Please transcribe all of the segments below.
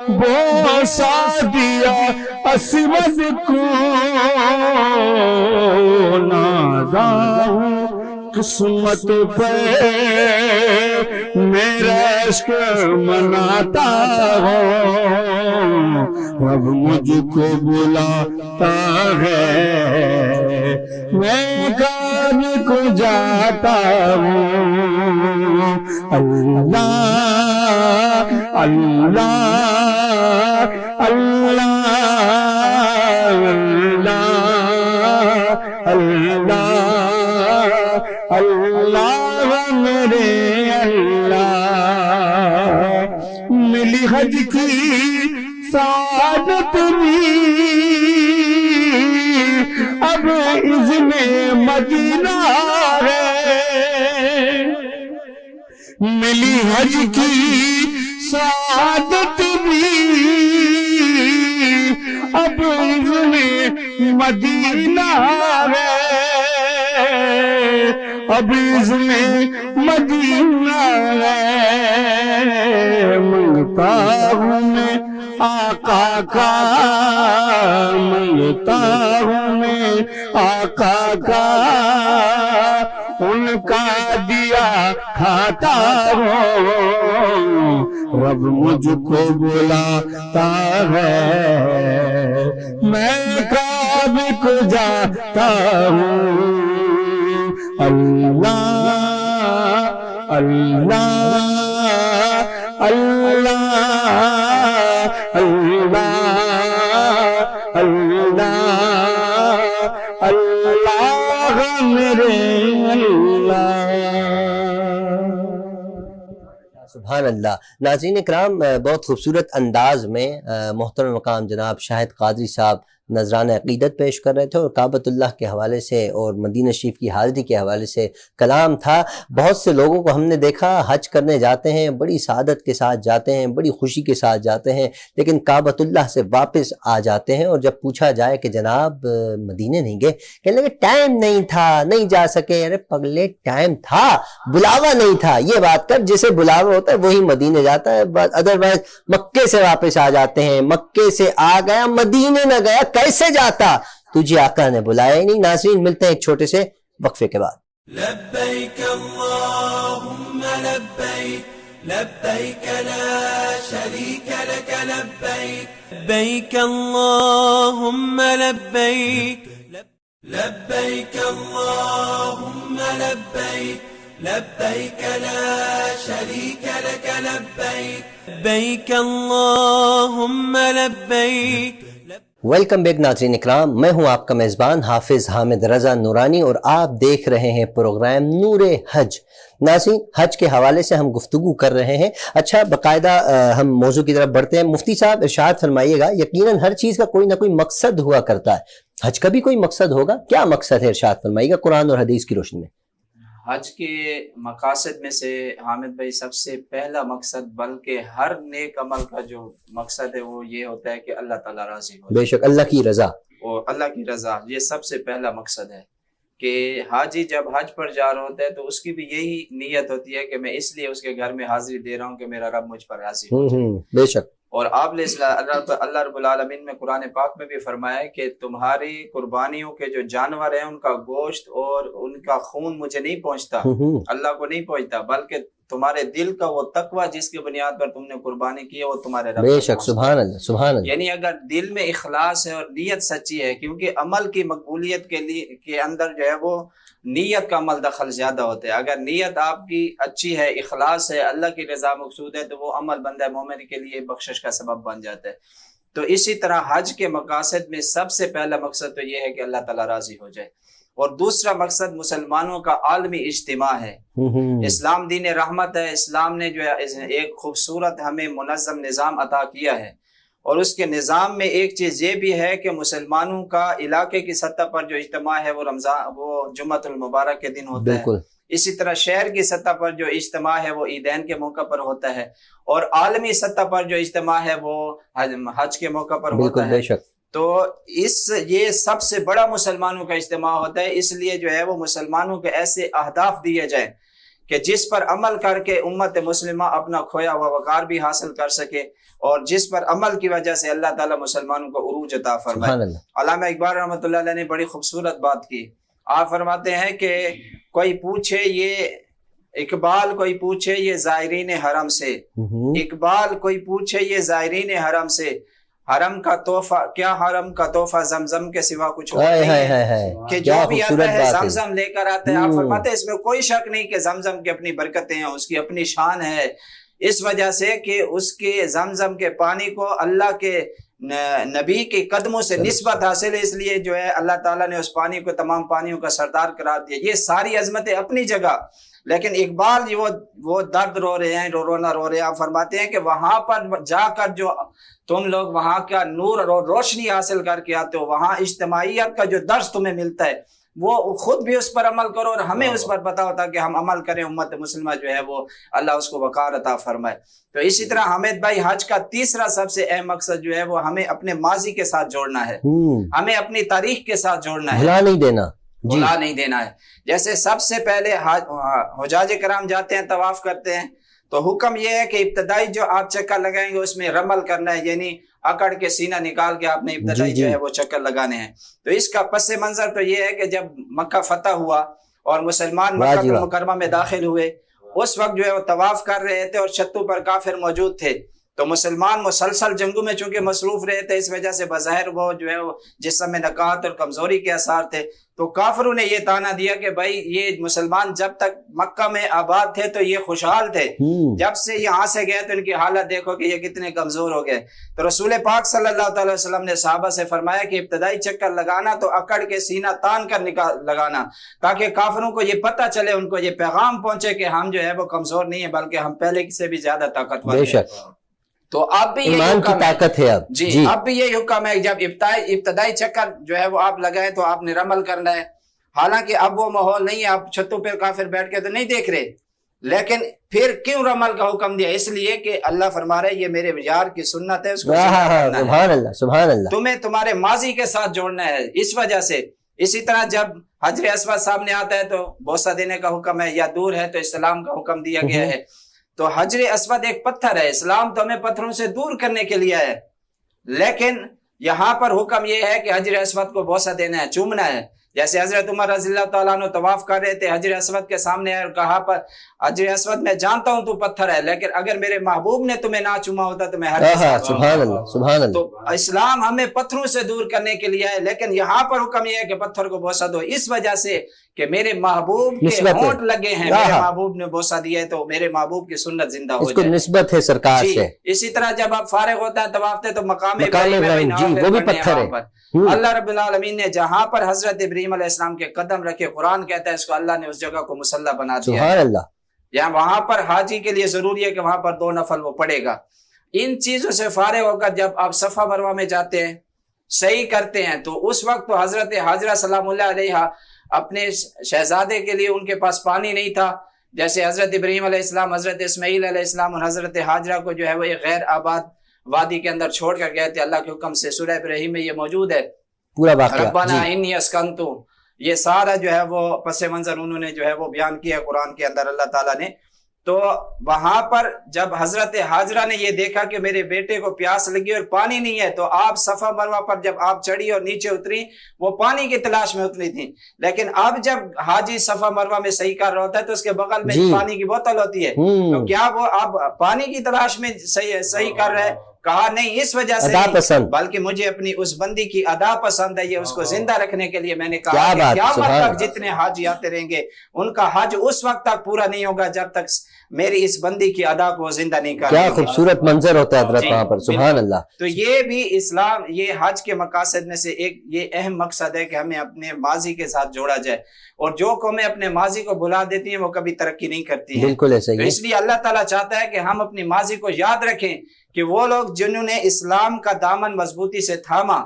بوسا دیا اسود کو نازا قسمت پہ میرا عشق مناتا ہو رب مجھ کو بلاتا ہے میں کام کو جاتا ہوں اللہ اللہ اللہ اللہ اللہ میرے اللہ ملی حج کی سعادت بھی اب اذن مدینہ ہے ملی حج کی سعادت بھی اب اذن مدینہ ہے اب اذن مدینہ ہے منگتا ہوں میں آقا کا منگتا ہوں میں آقا کا ان کا دیا کھاتا ہوں رب مجھ کو بلاتا ہے میں کعب کو جاتا ہوں اللہ اللہ اللہ اللہ اللہ اللہ میرے سبحان اللہ۔ ناظرین اکرام، بہت خوبصورت انداز میں محترم مقام جناب شاہد قادری صاحب نذرانہ عقیدت پیش کر رہے تھے اور کعبۃ اللہ کے حوالے سے اور مدینہ شریف کی حاضری کے حوالے سے کلام تھا۔ بہت سے لوگوں کو ہم نے دیکھا حج کرنے جاتے ہیں، بڑی سعادت کے ساتھ جاتے ہیں، بڑی خوشی کے ساتھ جاتے ہیں، لیکن کعبۃ اللہ سے واپس آ جاتے ہیں اور جب پوچھا جائے کہ جناب مدینہ نہیں گئے، کہنے لگے ٹائم نہیں تھا، نہیں جا سکے۔ ارے پگلے ٹائم تھا، بلاوا نہیں تھا۔ یہ بات کر جسے بلاوا ہوتا ہے وہی مدینہ جاتا ہے، ادروائز مکے سے واپس آ جاتے ہیں۔ مکے سے آ گیا مدینہ نہ گیا، کیسے جاتا؟ تجھے آقا نے بلایا ہی نہیں۔ ناظرین ملتے ہیں ایک چھوٹے سے وقفے کے بعد۔ لبیک اللہم لبیک لبیک لا شریک لک لبیک لبیک اللہم لبیک لبیک اللہم لبیک لبیک لا شریک لک لبیک لبیک اللہم لبیک۔ ویلکم بیک ناظرین اکرام، میں ہوں آپ کا میزبان حافظ حامد رضا نورانی اور آپ دیکھ رہے ہیں پروگرام نور حج۔ ناظرین حج کے حوالے سے ہم گفتگو کر رہے ہیں۔ اچھا باقاعدہ ہم موضوع کی طرف بڑھتے ہیں۔ مفتی صاحب ارشاد فرمائیے گا، یقیناً ہر چیز کا کوئی نہ کوئی مقصد ہوا کرتا ہے، حج کا بھی کوئی مقصد ہوگا، کیا مقصد ہے ارشاد فرمائیے گا قرآن اور حدیث کی روشنی میں؟ حج کے مقاصد میں سے حامد بھائی سب سے پہلا مقصد، بلکہ ہر نیک عمل کا جو مقصد ہے وہ یہ ہوتا ہے کہ اللہ تعالیٰ راضی ہو، بے شک اللہ کی رضا اور اللہ کی رضا، یہ سب سے پہلا مقصد ہے کہ حاجی جب حج پر جا رہا ہوتا ہے تو اس کی بھی یہی نیت ہوتی ہے کہ میں اس لیے اس کے گھر میں حاضری دے رہا ہوں کہ میرا رب مجھ پر راضی ہو جائے۔ بے شک۔ اور آپ نے اللہ رب العالمین میں قرآن پاک میں بھی فرمایا ہے کہ تمہاری قربانیوں کے جو جانور ہیں ان کا گوشت اور ان کا خون مجھے نہیں پہنچتا، اللہ کو نہیں پہنچتا، بلکہ تمہارے دل کا وہ تقوی جس کی بنیاد پر تم نے قربانی کی ہے وہ تمہارے رب بے شک۔ سبحان اللہ سبحان اللہ۔ یعنی اگر دل میں اخلاص ہے اور نیت سچی ہے، کیونکہ عمل کی مقبولیت کے اندر جو ہے وہ نیت کا عمل دخل زیادہ ہوتا ہے۔ اگر نیت آپ کی اچھی ہے، اخلاص ہے، اللہ کی رضا مقصود ہے، تو وہ عمل بندہ مومن کے لیے بخشش کا سبب بن جاتا ہے۔ تو اسی طرح حج کے مقاصد میں سب سے پہلا مقصد تو یہ ہے کہ اللہ تعالیٰ راضی ہو جائے، اور دوسرا مقصد مسلمانوں کا عالمی اجتماع ہے۔ اسلام دین رحمت ہے، اسلام نے جو ہے ایک خوبصورت ہمیں منظم نظام عطا کیا ہے، اور اس کے نظام میں ایک چیز یہ بھی ہے کہ مسلمانوں کا علاقے کی سطح پر جو اجتماع ہے وہ جمعۃ المبارک کے دن ہوتا ہے، اسی طرح شہر کی سطح پر جو اجتماع ہے وہ عیدین کے موقع پر ہوتا ہے، اور عالمی سطح پر جو اجتماع ہے وہ حج کے موقع پر ہوتا ہے۔ تو یہ سب سے بڑا مسلمانوں کا اجتماع ہوتا ہے، اس لیے جو ہے وہ مسلمانوں کے ایسے اہداف دیے جائیں کہ جس پر عمل کر کے امت مسلمہ اپنا کھویا ہوا وقار بھی حاصل کر سکے، اور جس پر عمل کی وجہ سے اللہ تعالیٰ مسلمانوں کو عروج عطا فرمائے۔ علامہ اقبال رحمۃ اللہ علیہ نے بڑی خوبصورت بات کی، آپ فرماتے ہیں کہ کوئی پوچھے یہ اقبال، کوئی پوچھے یہ زائرین حرم سے، اقبال کوئی پوچھے یہ زائرین حرم سے، حرم کا تحفہ کیا، حرم کا تحفہ زمزم کے سوا کچھ اور نہیں ہے، کہ جو بھی آتا ہے زمزم لے کر آتا ہے۔ آپ فرماتے ہیں اس میں کوئی شک نہیں کہ زمزم کی اپنی برکتیں ہیں، اس کی اپنی شان ہے، اس وجہ سے کہ اس کے زمزم کے پانی کو اللہ کے نبی کے قدموں سے نسبت حاصل ہے، اس لیے جو ہے اللہ تعالیٰ نے اس پانی کو تمام پانیوں کا سردار قرار دیا۔ یہ ساری عظمتیں اپنی جگہ، لیکن اقبال وہ درد رو رہے ہیں، رونا رو رہے ہیں۔ آپ فرماتے ہیں کہ وہاں پر جا کر جو تم لوگ وہاں کا نور اور روشنی حاصل کر کے آتے ہو، وہاں اجتماعیت کا جو درس تمہیں ملتا ہے وہ خود بھی اس پر عمل کرو اور ہمیں اس پر بتاؤ تاکہ ہم عمل کریں، امت مسلمہ جو ہے وہ اللہ اس کو وقار عطا فرمائے۔ تو اسی طرح حمید بھائی، حج کا تیسرا سب سے اہم مقصد جو ہے وہ ہمیں اپنے ماضی کے ساتھ جوڑنا ہے، ہمیں اپنی تاریخ کے ساتھ جوڑنا ہے، بھلا نہیں دینا، بھلا نہیں دینا ہے۔ جیسے سب سے پہلے حجاج کرام جاتے ہیں، طواف کرتے ہیں، تو حکم یہ ہے کہ ابتدائی جو آپ چکر لگائیں گے اس میں رمل کرنا ہے، یعنی اکڑ کے سینہ نکال کے آپ نے ابتدائی جو ہے وہ چکر لگانے ہیں۔ تو اس کا پس منظر تو یہ ہے کہ جب مکہ فتح ہوا اور مسلمان مکہ مکرمہ میں داخل ہوئے، اس وقت جو ہے وہ طواف کر رہے تھے اور چھتوں پر کافر موجود تھے، تو مسلمان مسلسل جنگوں میں چونکہ مصروف رہے تھے، اس وجہ سے بظاہر وہ جو ہے وہ جسم میں نکات اور کمزوری کے آثار تھے، تو کافروں نے یہ تانا دیا کہ بھائی یہ مسلمان جب تک مکہ میں آباد تھے تو یہ خوشحال تھے، جب سے یہاں سے گئے تو ان کی حالت دیکھو کہ یہ کتنے کمزور ہو گئے۔ تو رسول پاک صلی اللہ تعالی وسلم نے صحابہ سے فرمایا کہ ابتدائی چکر لگانا تو اکڑ کے سینہ تان کر لگانا، تاکہ کافروں کو یہ پتہ چلے، ان کو یہ پیغام پہنچے کہ ہم جو ہے وہ کمزور نہیں ہیں بلکہ ہم پہلے سے بھی زیادہ طاقتور ہیں۔ تو اب بھی ایمان کی طاقت ہے اب جی اب بھی یہ حکم ہے، جب ابتدائی چکر جو ہے وہ آپ لگائیں تو آپ نے رمل کرنا ہے۔ حالانکہ اب وہ ماحول نہیں ہے، آپ چھتوں پہ کافر بیٹھ کے تو نہیں دیکھ رہے، لیکن پھر کیوں رمل کا حکم دیا؟ اس لیے کہ اللہ فرما رہے یہ میرے یار کی سنت ہے، اس کو سبحان اللہ سبحان اللہ، تمہیں تمہارے ماضی کے ساتھ جوڑنا ہے، اس وجہ سے۔ اسی طرح جب حجر اسود سامنے آتا ہے تو بوسہ دینے کا حکم ہے، یا دور ہے تو اسلام کا حکم دیا گیا ہے۔ تو حجر اسود ایک پتھر ہے، اسلام تو ہمیں پتھروں سے دور کرنے کے لیے ہے، لیکن یہاں پر حکم یہ ہے کہ حجر اسود کو بوسہ دینا ہے، چومنا ہے۔ جیسے حضرت عمر رضی اللہ تعالیٰ عنہ طواف کر رہے تھے، حجر اسود کے سامنے اور کہا پر حجر اسود میں جانتا ہوں تو پتھر ہے، لیکن اگر میرے محبوب نے تمہیں نہ چوما ہوتا تو میں سبحان اللہ سبحان اللہ۔ تو اسلام ہمیں پتھروں سے دور کرنے کے لیے ہے، لیکن یہاں پر حکم یہ ہے کہ پتھر کو بوسہ دو، اس وجہ سے کہ میرے محبوب کے ہونٹ لگے ہیں، میرے محبوب نے بوسہ دیا ہے تو میرے محبوب کی سنت زندہ ہو جائے، نسبت ہے سرکار سے۔ اسی طرح جب آپ فارغ ہوتا ہے طواف سے تو مقام ابراہیم وہ بھی پتھر ہے۔ اللہ رب العالمین نے جہاں پر حضرت ابراہیم علیہ السلام کے قدم رکھے، قرآن کہتا ہے اس کو اللہ نے اس جگہ کو مصلی بنا دیا، سبحان اللہ۔ یہاں وہاں پر حاجی کے لیے ضروری ہے کہ وہاں پر 2 نفل وہ پڑے گا۔ ان چیزوں سے فارغ ہو کر جب آپ صفا مروہ میں جاتے ہیں، صحیح کرتے ہیں، تو اس وقت تو حضرت حاجرہ سلام اللہ علیہ اپنے شہزادے کے لیے ان کے پاس پانی نہیں تھا، جیسے حضرت ابراہیم علیہ السلام، حضرت اسماعیل علیہ السلام اور حضرت حاجرہ کو جو ہے وہ ایک غیر آباد وادی کے اندر چھوڑ کر گئے تھے، اللہ کے حکم سے۔ سورہ ابراہیم میں یہ موجود ہے، پورا واقعہ، ربنا انی اسکنتو، یہ سارا جو ہے وہ پس منظر انہوں نے جو ہے وہ بیان کیا قرآن کے اندر اللہ تعالیٰ نے۔ تو وہاں پر جب حضرت حاجرہ نے یہ دیکھا کہ میرے بیٹے کو پیاس لگی اور پانی نہیں ہے، تو آپ صفا مروہ پر جب آپ چڑھی اور نیچے اتری، وہ پانی کی تلاش میں اتری تھی، لیکن اب جب حاجی صفا مروہ میں صحیح کر رہا ہوتا ہے تو اس کے بغل میں پانی کی بوتل ہوتی ہے، تو کیا وہ اب پانی کی تلاش میں صحیح کر رہے؟ کہا نہیں، اس وجہ سے نہیں، بلکہ مجھے اپنی اس بندی کی ادا پسند ہے، یہ اس کو زندہ رکھنے کے لیے میں نے کہا کہ قیامت تک جتنے حاجی آتے رہیں گے ان کا حج اس وقت تک پورا نہیں ہوگا جب تک میری اس بندی کی ادا کو زندہ نہیں کریں۔ کیا خوبصورت منظر ہوتا ہے حضرت وہاں پر، سبحان اللہ۔ تو یہ بھی اسلام، یہ حج کے مقاصد میں سے ایک یہ اہم مقصد ہے کہ ہمیں اپنے ماضی کے ساتھ جوڑا جائے، اور جو قومیں اپنے ماضی کو بھلا دیتی ہیں وہ کبھی ترقی نہیں کرتی ہیں۔ بالکل ایسا ہی ہے۔ اس لیے اللہ تعالیٰ چاہتا ہے کہ ہم اپنی ماضی کو یاد رکھیں کہ وہ لوگ جنہوں نے اسلام کا دامن مضبوطی سے تھاما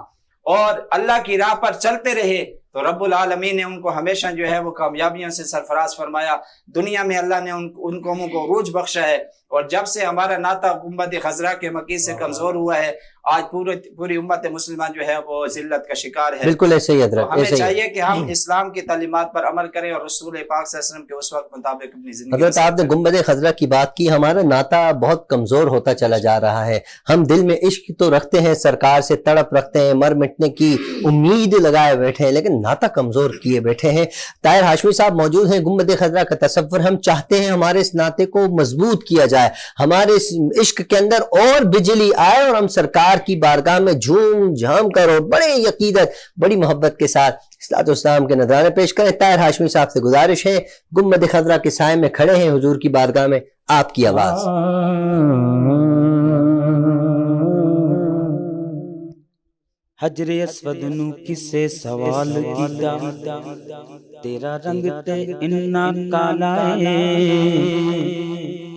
اور اللہ کی راہ پر چلتے رہے، تو رب العالمین نے ان کو ہمیشہ جو ہے وہ کامیابیوں سے سرفراز فرمایا. دنیا میں اللہ نے ان قوموں کو عروج بخشا ہے. اور جب سے ہمارا ناطہ گنبد خضرا کے مکی سے کمزور ہوا ہے آج پوری امت مسلمہ جو ہے وہ ذلت کا شکار ہے. بالکل ایسے ہی حضرت. ہمیں چاہیے کہ ہم اسلام کی تعلیمات پر عمل کریں اور رسول پاک صلی اللہ علیہ وسلم کے اس وقت مطابق اپنی زندگی. حضرت آپ نے گنبد خضرا کی بات کی. ہمارا ناطہ بہت کمزور ہوتا چلا جا رہا ہے. ہم دل میں عشق تو رکھتے ہیں, سرکار سے تڑپ رکھتے ہیں, مر مٹنے کی امید لگائے بیٹھے ہیں, لیکن ناطہ کمزور کیے بیٹھے ہیں. طاہر ہاشمی صاحب موجود ہیں. گنبد خضرا کا تصور ہم چاہتے ہیں ہمارے اس ناطے کو مضبوط کیا جائے, ہمارے اس عشق کے اندر اور بجلی آئے اور ہم سرکار کی بارگاہ میں جھوم جھام کر اور بڑے عقیدت بڑی محبت کے ساتھ اصلاۃ والسلام کے نذرانے پیش کریں. طاہر ہاشمی صاحب سے گزارش ہے, گنبد خضرا کے سائے میں کھڑے ہیں حضور کی بارگاہ میں, آپ کی آواز. حجر اسود نو کسے سوال کیتا تیرا رنگ تے اننا کالا ہے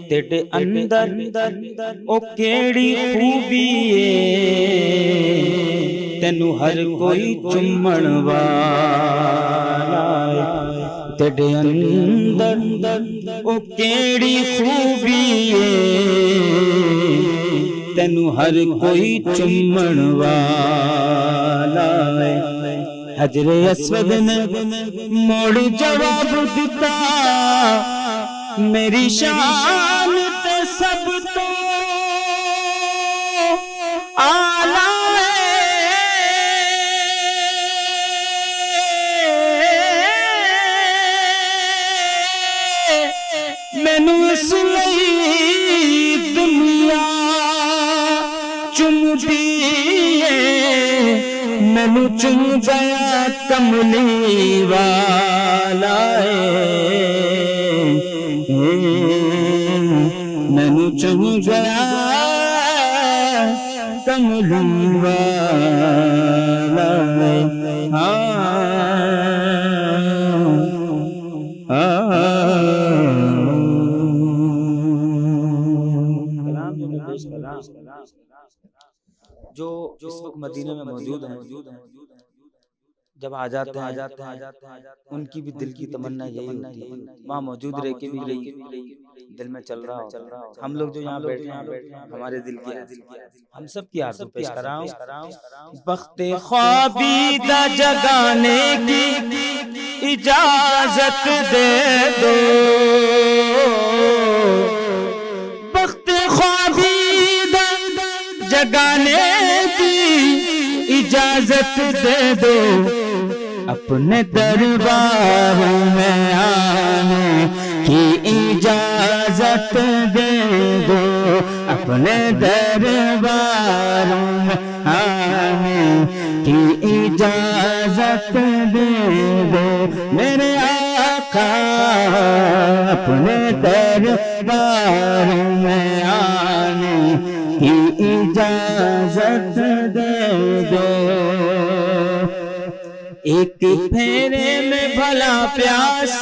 تیرے اندر او کیڑی خوبی ہے تینو ہر کوئی چمن والا ہے تیرے اندر او کیڑی خوبی ہے تینو ہر کوئی چمن والا ہے. حجر اسود نے موڑ جواب دیتا میری شان تے سب تو آلہ مینو اس لئی دنیا چمتی ہے مینو چم گیا کملی والا مینو چم گیا کملی والا. جو اس وقت مدینہ میں موجود ہیں جب آ جاتے ہیں ان کی بھی دل کی تمنا یہی ہوتی ہے وہاں موجود رہ کے بھی دل میں چل رہا ہو. ہم لوگ جو یہاں بیٹھے ہیں ہمارے دل کی ہم سب کی آرزو پیش کر رہا ہوں. بخت خوابیدہ جگانے کی اجازت دے دو بخت خوابیدہ جگانے کی اجازت دے دو اپنے دربار میں آنے کی اجازت دے دو اپنے دربار میں آنے کی اجازت دے دو میرے آقا اپنے دربار میں آنے کی اجازت دے دو. ایک پھیرے میں بھلا پیاس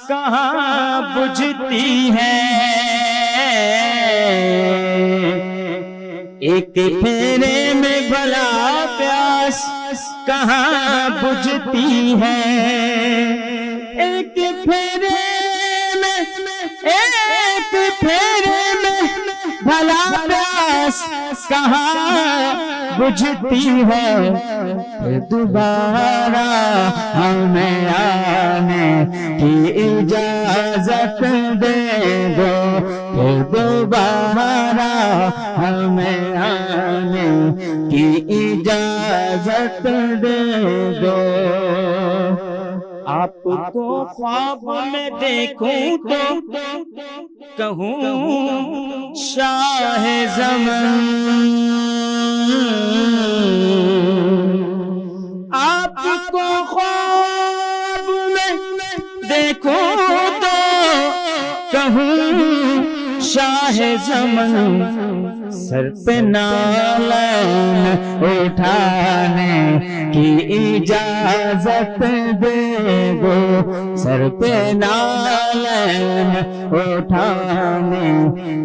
کہاں بجھتی ہے ایک پھیرے میں بھلا پیاس کہاں بجھتی ہے ایک پھیرے میں بھلا پیاس کہاں بجھتی ہے پھر دوبارہ ہمیں آنے کی اجازت دے دو پھر دوبارہ ہمیں آنے کی اجازت دے دو. آپ کو خواب میں دیکھوں تو کہوں شاہ زمان آپ کو خواب میں دیکھوں تو کہوں شاہ زمان سر پہ نالین اٹھانے کی اجازت دے دو سر پہ نالین اٹھانے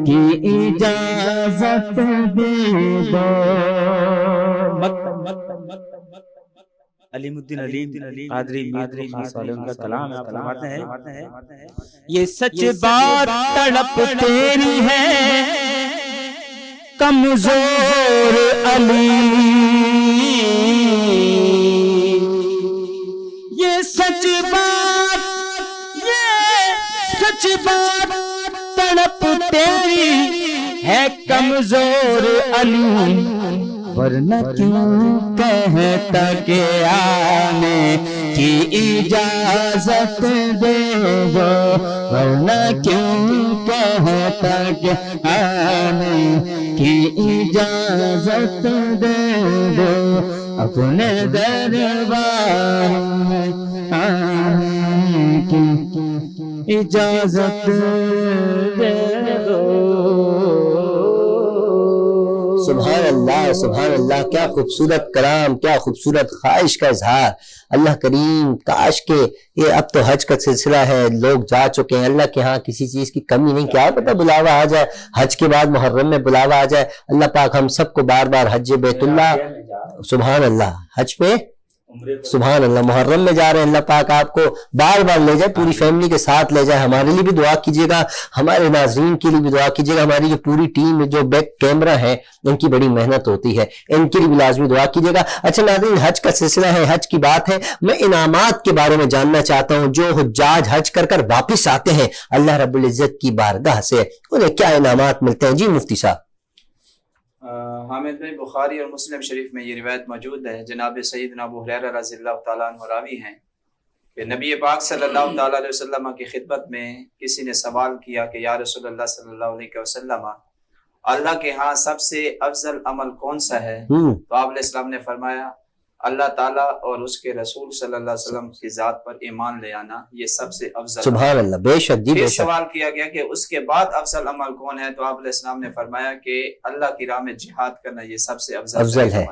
کی اجازت دے دو. علیم الدین علیم قادری میر خاص والے ان کا کلام ہے، آپ فرماتے ہیں یہ سچ بات تڑپ تیری ہے کمزور علی، یہ سچ بات تڑپ تیری ہے کمزور علی، ورنہ کیوں کہتا کہ آنے کی اجازت دے دو، ورنہ کیوں کہتا کہ آنے کی اجازت دے دو، اپنے دربار میں آنے کی اجازت دے دو۔ سبحان اللہ سبحان اللہ، کیا خوبصورت کلام، کیا خوبصورت خواہش کا اظہار۔ اللہ کریم کاش کہ یہ اب تو حج کا سلسلہ ہے، لوگ جا چکے ہیں، اللہ کے ہاں کسی چیز کی کمی نہیں، کیا پتہ بلاوا آ جائے حج کے بعد محرم میں بلاوا آ جائے۔ اللہ پاک ہم سب کو بار بار حج بیت اللہ، سبحان اللہ، حج پہ سبحان اللہ محرم میں جا رہے ہیں، اللہ پاک آپ کو بار بار لے جائے، پوری فیملی کے ساتھ لے جائے۔ ہمارے لیے بھی دعا کیجیے گا، ہمارے ناظرین کے لیے بھی دعا کیجیے گا، ہماری جو پوری ٹیم جو بیک کیمرہ ہے ان کی بڑی محنت ہوتی ہے، ان کے لیے بھی لازمی دعا کیجیے گا۔ اچھا ناظرین، حج کا سلسلہ ہے، حج کی بات ہے، میں انعامات کے بارے میں جاننا چاہتا ہوں۔ جو حجاج حج کر کر واپس آتے ہیں اللہ رب العزت کی بارگاہ سے، انہیں کیا انعامات ملتے ہیں؟ جی مفتی صاحب۔ حامد بھائی، بخاری اور مسلم شریف میں یہ روایت موجود ہے، جناب سیدنا ابو ہریرہ رضی اللہ تعالیٰ عنہ راوی ہیں کہ نبی پاک صلی اللہ تعالیٰ علیہ وسلم کی خدمت میں کسی نے سوال کیا کہ یا رسول اللہ صلی اللہ علیہ وسلم، اللہ کے ہاں سب سے افضل عمل کون سا ہے؟ تو آپ علیہ السلام نے فرمایا اللہ تعالیٰ اور اس کے رسول صلی اللہ علیہ وسلم کی ذات پر ایمان لے آنا، یہ سب سے افضل سبحان اللہ، بے شک جی بے شک۔ سوال کیا گیا کہ اس کے بعد افضل عمل کون ہے؟ تو آپ علیہ السلام نے فرمایا کہ اللہ کی راہ میں جہاد کرنا یہ سب سے افضل عمل ہے۔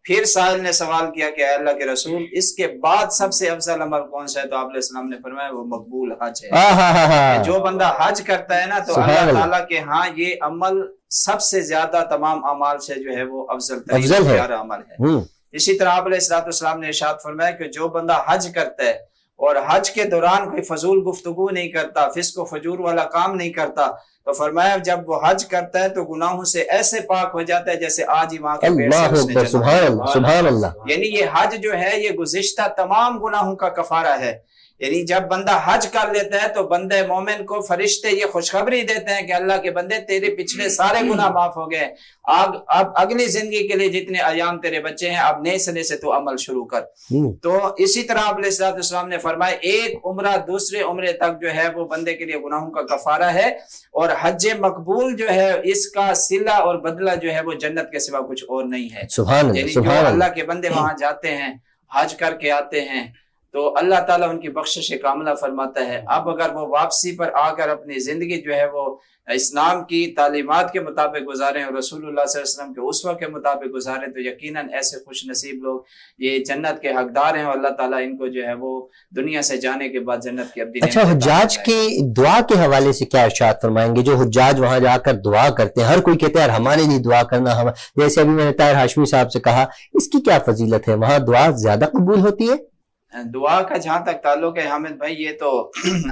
پھر سائل نے سوال کیا کہ اے اللہ کے رسول اس کے بعد سب سے افضل عمل کون سا ہے؟ تو آپ علیہ السلام نے فرمایا وہ مقبول حج ہے، کہ جو بندہ حج کرتا ہے نا تو اللہ تعالیٰ کے ہاں یہ عمل سب سے زیادہ تمام اعمال سے جو ہے وہ افضل ترین پیارا عمل ہے۔ اسی طرح آپ علیہ السلام نے ارشاد فرمایا کہ جو بندہ حج کرتا ہے اور حج کے دوران کوئی فضول گفتگو نہیں کرتا، فسق و فجور والا کام نہیں کرتا، تو فرمایا جب وہ حج کرتا ہے تو گناہوں سے ایسے پاک ہو جاتا ہے جیسے آج ہی ماں کے پیٹ سے اس نے جنم لیا۔ سبحان اللہ، یعنی یہ حج جو ہے یہ گزشتہ تمام گناہوں کا کفارہ ہے۔ یعنی جب بندہ حج کر لیتا ہے تو بندہ مومن کو فرشتے یہ خوشخبری دیتے ہیں کہ اللہ کے بندے تیرے پچھلے سارے گناہ معاف ہو گئے، اب اگلی زندگی کے لیے جتنے ایام تیرے بچے ہیں اب نئے سرے سے تو عمل شروع کر۔ تو اسی طرح آپ علیہ السلام نے فرمایا ایک عمرہ دوسرے عمرے تک جو ہے وہ بندے کے لیے گناہوں کا کفارہ ہے، اور حج مقبول جو ہے اس کا صلہ اور بدلہ جو ہے وہ جنت کے سوا کچھ اور نہیں ہے۔ یعنی جو اللہ کے بندے وہاں جاتے ہیں حج کر کے آتے ہیں تو اللہ تعالیٰ ان کی بخشش کاملہ فرماتا ہے۔ اب اگر وہ واپسی پر آ کر اپنی زندگی جو ہے وہ اسلام کی تعلیمات کے مطابق گزاریں اور رسول اللہ صلی اللہ علیہ وسلم کے اسوہ کے مطابق گزاریں تو یقیناً ایسے خوش نصیب لوگ یہ جنت کے حقدار ہیں، اور اللہ تعالیٰ ان کو جو ہے وہ دنیا سے جانے کے بعد جنت کی ابدی۔ اچھا، حجاج کی دعا کے حوالے سے کیا ارشاد فرمائیں گے؟ جو حجاج وہاں جا کر دعا کرتے ہیں، ہر کوئی کہتا ہے ہمارے لیے دعا کرنا، جیسے ابھی میں نے طاہر ہاشمی صاحب سے کہا، اس کی کیا فضیلت ہے؟ وہاں دعا زیادہ قبول ہوتی ہے؟ دعا کا جہاں تک تعلق ہے حامد بھائی، یہ تو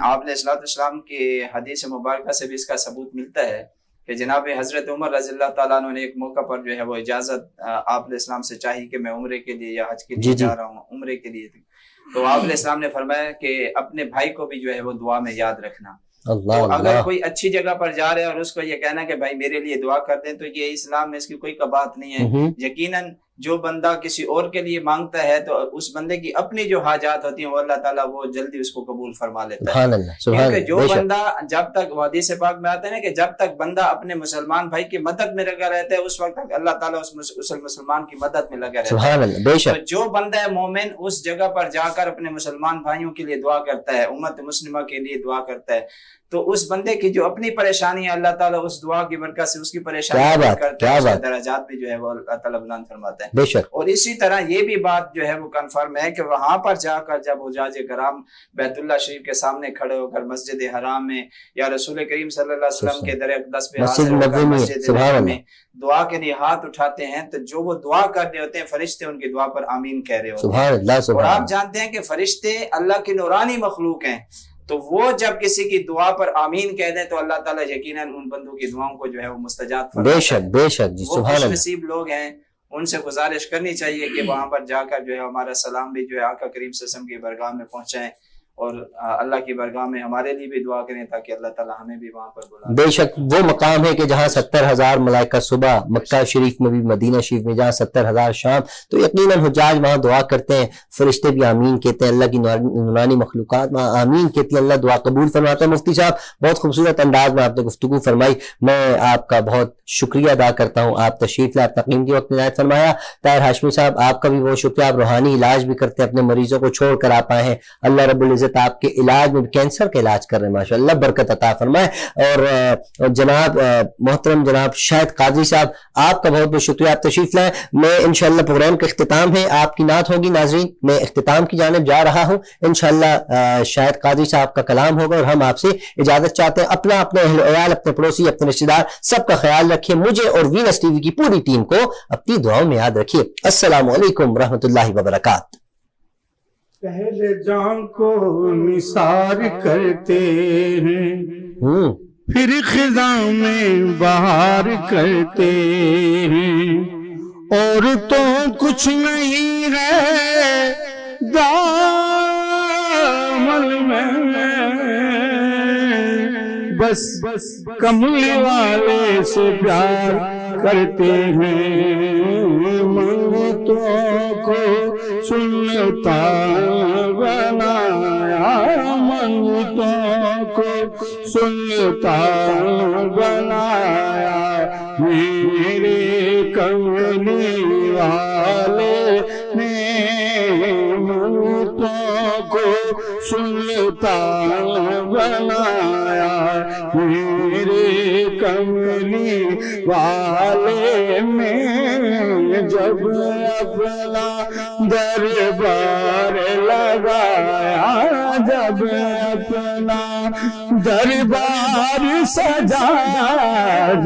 آپ علیہ السلام کی حدیث مبارکہ سے بھی اس کا ثبوت ملتا ہے کہ جناب حضرت عمر رضی اللہ تعالیٰ عنہ نے ایک موقع پر جو ہے وہ اجازت آپ علیہ السلام سے چاہی کہ میں عمرے کے لیے یا حج کے لیے جا رہا ہوں، عمرے کے لیے، تو آپ علیہ السلام نے فرمایا کہ اپنے بھائی کو بھی جو ہے وہ دعا میں یاد رکھنا۔ تو اگر کوئی اچھی جگہ پر جا رہے ہیں اور اس کو یہ کہنا کہ بھائی میرے لیے دعا کر دیں تو یہ اسلام میں اس کی کوئی بات نہیں ہے۔ یقیناً جو بندہ کسی اور کے لیے مانگتا ہے تو اس بندے کی اپنی جو حاجات ہوتی ہیں وہ اللہ تعالیٰ وہ جلدی اس کو قبول فرما لیتا ہے، کیونکہ جو بندہ جب تک حدیث پاک میں آتا ہے نا کہ جب تک بندہ اپنے مسلمان بھائی کی مدد میں لگا رہتا ہے اس وقت تک اللہ تعالیٰ اس مسلمان کی مدد میں لگا رہتا ہے۔ تو جو بندہ مومن اس جگہ پر جا کر اپنے مسلمان بھائیوں کے لیے دعا کرتا ہے، امت مسلمہ کے لیے دعا کرتا ہے، تو اس بندے کی جو اپنی پریشانی ہے اللہ تعالیٰ اس دعا کی برکت سے اس کی پریشانی کرتا ہے، اس کے درجات بھی جو ہے وہ اللہ تعالیٰ بلند فرماتا ہے۔ بے شک۔ اور اسی طرح یہ بھی بات جو ہے وہ کنفرم ہے کہ وہاں پر جا کر جب حجاج کرام بیت اللہ شریف کے سامنے کھڑے ہو کر مسجد حرام میں یا رسول کریم صلی اللہ علیہ وسلم کے در اقدس پہ حاضر ہو کر مسجد نبوی میں دعا کے لیے ہاتھ اٹھاتے ہیں تو جو وہ دعا کر رہے ہوتے ہیں فرشتے ان کی دعا پر آمین کہہ رہے ہوتے ہیں۔ سبحان اللہ، سبحان اور اللہ۔ آپ جانتے ہیں کہ فرشتے اللہ کی نورانی مخلوق ہیں، تو وہ جب کسی کی دعا پر آمین کہہ دیں تو اللہ تعالیٰ یقیناً ان بندوں کی دعاؤں کو جو ہے وہ مستجاب فرماتا ہے۔ بے شک بے شک جی، وہ سبحان خوش اللہ۔ نصیب لوگ ہیں، ان سے گزارش کرنی چاہیے کہ وہاں پر جا کر جو ہے ہمارا سلام بھی جو ہے آقا کریم صلی اللہ علیہ وسلم کی برگاہ میں پہنچائیں اور اللہ کی برگاہ میں ہمارے لیے بھی دعا کریں تاکہ اللہ تعالیٰ ہمیں بھی وہاں پر بلائے۔ بے شک وہ مقام ہے کہ جہاں 70,000 ملائکہ صبح مکہ شریف میں بھی، مدینہ شریف میں جہاں 70,000 شام، تو یقیناً حجاج وہاں دعا کرتے ہیں، فرشتے بھی آمین کہتے ہیں، اللہ کی نورانی مخلوقات وہاں آمین کہتی ہیں، اللہ دعا قبول فرماتا ہے۔ مفتی صاحب بہت خوبصورت انداز میں آپ نے گفتگو فرمائی، میں آپ کا بہت شکریہ ادا کرتا ہوں، آپ تشریف لائے، تقیم کے وقت عنایت فرمایا۔ طاہر ہاشمی صاحب آپ کا بھی بہت شکریہ، آپ روحانی علاج بھی کرتے ہیں، اپنے مریضوں کو چھوڑ کر آپ آئے ہیں، اللہ رب العزت آپ کے علاج میں کینسر کا علاج کر رہے ہیں، ماشاءاللہ برکت عطا فرمائے۔ اور جناب محترم جناب شاہد قادری صاحب آپ کا بہت بہت شکریہ، آپ تشریف لائیں۔ میں انشاءاللہ پروگرام کا اختتام ہے، آپ کی نعت ہوگی ناظرین، میں اختتام کی جانب جا رہا ہوں، انشاءاللہ شاہد قادری صاحب کا کلام ہوگا اور ہم آپ سے اجازت چاہتے ہیں۔ اپنا، اپنے اہل عیال، اپنے پڑوسی، اپنے رشتہ دار سب کا خیال رکھیے، مجھے اور وینس ٹی وی کی پوری ٹیم کو اپنی دعاؤں میں یاد رکھیے۔ السلام علیکم ورحمۃ اللہ وبرکاتہ۔ پہلے جان کو نثار کرتے ہیں، پھر خزاں میں بہار کرتے ہیں، اور تو کچھ نہیں ہے دامن میں، بس کملی والے سے پیار کرتے ہیں، منگتوں کو سنتا بنایا، منگتوں کو سنتا بنایا، میرے کملی والے نے منگتوں کو سنتا بنایا، میرے کملی والے نے جب اپنا دربار لگایا، جب اپنا دربار سجایا،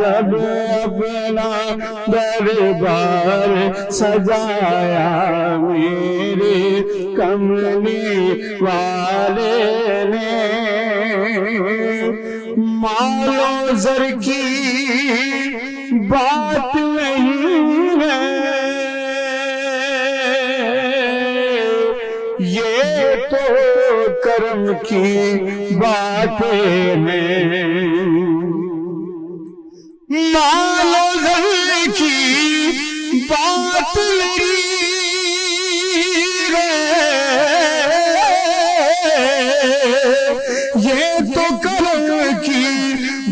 جب اپنا دربار سجایا، میرے کملی والے نے مال و زر کی بات نہیں ہے، یہ تو کرم کی باتیں ہیں، مال و زر کی بات نہیں یہ تو کرم کی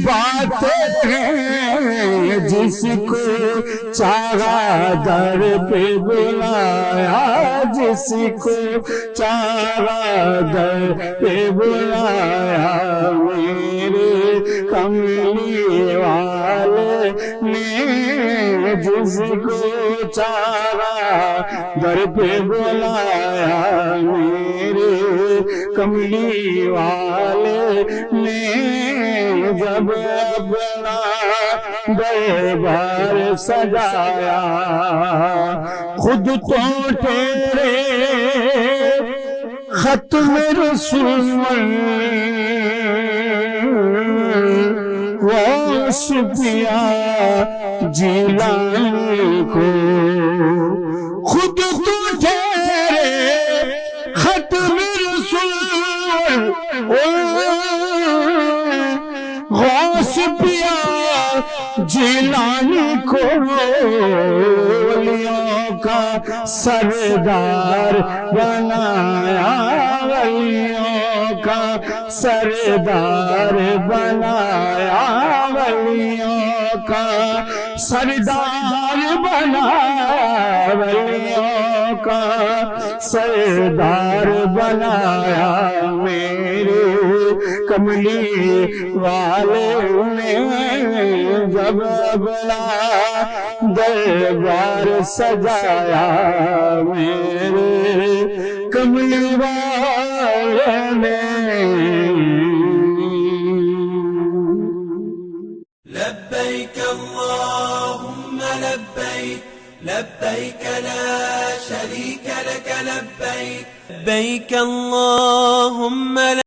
باتیں ہیں، جس کو چاہا در پہ بلایا، جس کو چاہا در پہ بلایا، میرے کملی والے نے جس کو چاہا در پہ بلایا، میرے کملی والے نے جب اپنا دربار سجایا، خود تو تیرے ختم رسول واسطیا جیلانی کو، خود تو تیرے ختم رسول غوث پیا جیلانی کو، ولیوں کا سردار بنایا، ولیوں کا سردار بنایا، ولیوں کا سردار بنایا، ولیوں کا سردار بنایا، میرے کملی والے نے جب اپنا دربار سجایا میرے کملی والے نے لبيك اللهم لبيك لبيك لا شريك لك لبيك لبيك اللهم